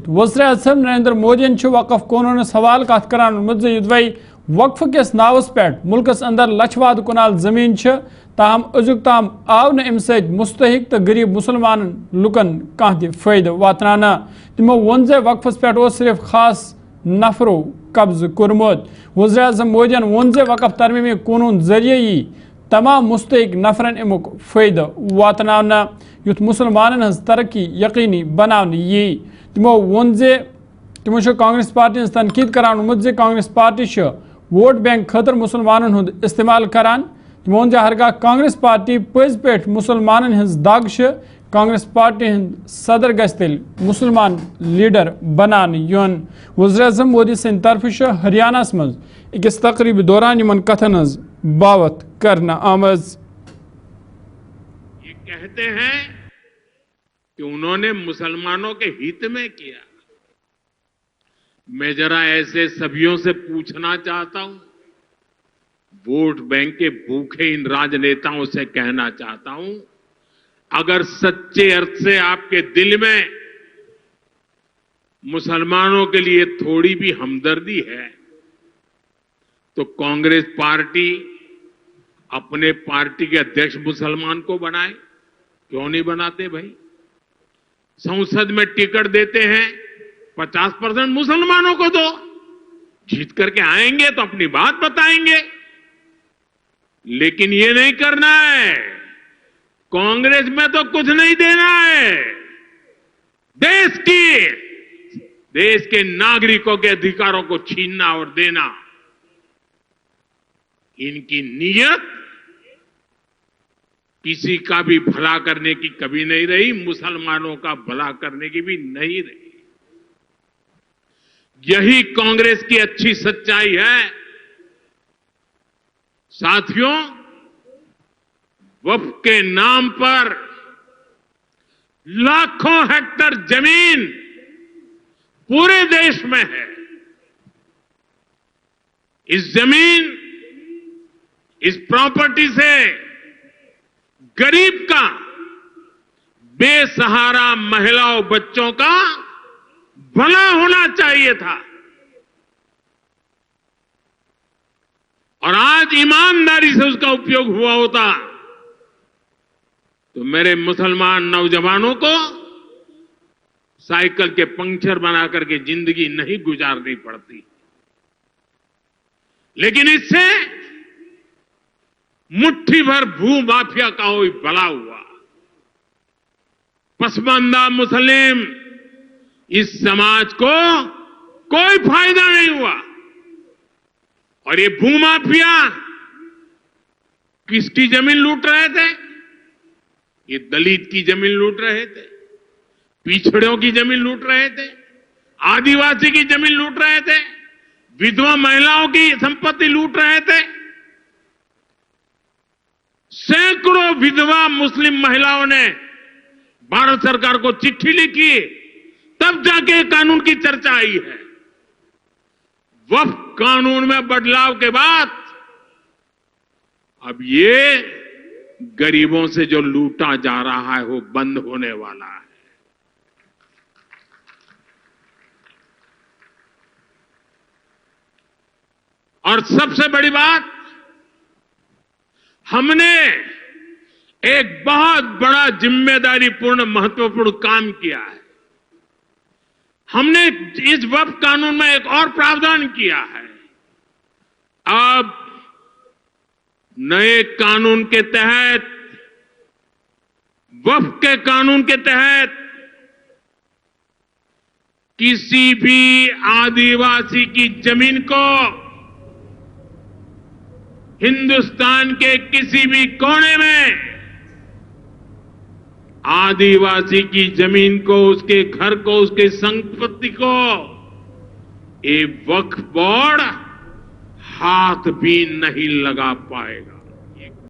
वज़ीर-ए-आज़म नरेंद्र मोदी वक़फ कानूनस हवाल कत करान वक्फ किस नावस पे मुल्कस अंदर लछवाद कुनाल जमीन ताहम अजुक ताम आव न अम मुस्तहिक तो गरीब मुसलमान लुकन कह फायद वातना तमो वोन जे वक्फस पे सिर्फ खास नफरों कब्ज कोरमुत। वज़ीर-ए-आज़म मोदी वोन जे वक़फ तरमीमी कानून जरिए यी तमाम मुस्तहिक नफरन अमुक फायद वातना युथ मुसलमान हज तरक्की यकीनी बनाने यी। तमो वोन जे तमो कांग्रेस पार्टी तनकीद करान जे कांग्रेस पार्टी वोट बैंक खतर मुसलमान हुंद इस्तेमाल करान। तमो वोन जे हरगा कांग्रेस पार्टी पज पे मुसलमान हज दाग कांग्रेस पार्टी हंद सदर गस तेल मुसलमान लीडर बनान युन। वज़ीर-ए-आज़म मोदी सद तरफ हरियाणा मज अकिस तकरीब दौरान इन कथन हज बावत करना आमज। ये कहते हैं कि उन्होंने मुसलमानों के हित में किया। मैं जरा ऐसे सभियों से पूछना चाहता हूं, वोट बैंक के भूखे इन राजनेताओं से कहना चाहता हूं, अगर सच्चे अर्थ से आपके दिल में मुसलमानों के लिए थोड़ी भी हमदर्दी है तो कांग्रेस पार्टी अपने पार्टी के अध्यक्ष मुसलमान को बनाए। क्यों नहीं बनाते भाई? संसद में टिकट देते हैं 50% मुसलमानों को दो, जीत करके आएंगे तो अपनी बात बताएंगे। लेकिन ये नहीं करना है। कांग्रेस में तो कुछ नहीं देना है। देश के नागरिकों के अधिकारों को छीनना और देना, इनकी नीयत किसी का भी भला करने की कभी नहीं रही, मुसलमानों का भला करने की भी नहीं रही। यही कांग्रेस की अच्छी सच्चाई है। साथियों, वक्फ के नाम पर लाखों हेक्टेयर जमीन पूरे देश में है। इस जमीन, इस प्रॉपर्टी से गरीब का, बेसहारा महिलाओं बच्चों का भला होना चाहिए था। और आज ईमानदारी से उसका उपयोग हुआ होता तो मेरे मुसलमान नौजवानों को साइकिल के पंक्चर बना करके जिंदगी नहीं गुजारनी पड़ती। लेकिन इससे मुट्ठी भर भू माफिया का कोई भला हुआ। पसमानदा मुस्लिम इस समाज को कोई फायदा नहीं हुआ। और ये भूमाफिया किसकी जमीन लूट रहे थे? ये दलित की जमीन लूट रहे थे, पिछड़ों की जमीन लूट रहे थे, आदिवासी की जमीन लूट रहे थे, विधवा महिलाओं की संपत्ति लूट रहे थे। सैकड़ों विधवा मुस्लिम महिलाओं ने भारत सरकार को चिट्ठी लिखी, तब जाके कानून की चर्चा आई है। वक्फ कानून में बदलाव के बाद अब ये गरीबों से जो लूटा जा रहा है वो बंद होने वाला है। और सबसे बड़ी बात, हमने एक बहुत बड़ा जिम्मेदारीपूर्ण महत्वपूर्ण काम किया है। हमने इस वक्फ कानून में एक और प्रावधान किया है। अब नए कानून के तहत, वक्फ के कानून के तहत किसी भी आदिवासी की जमीन को हिंदुस्तान के किसी भी कोने में आदिवासी की जमीन को, उसके घर को, उसकी संपत्ति को ये वक्फ बोर्ड हाथ भी नहीं लगा पाएगा।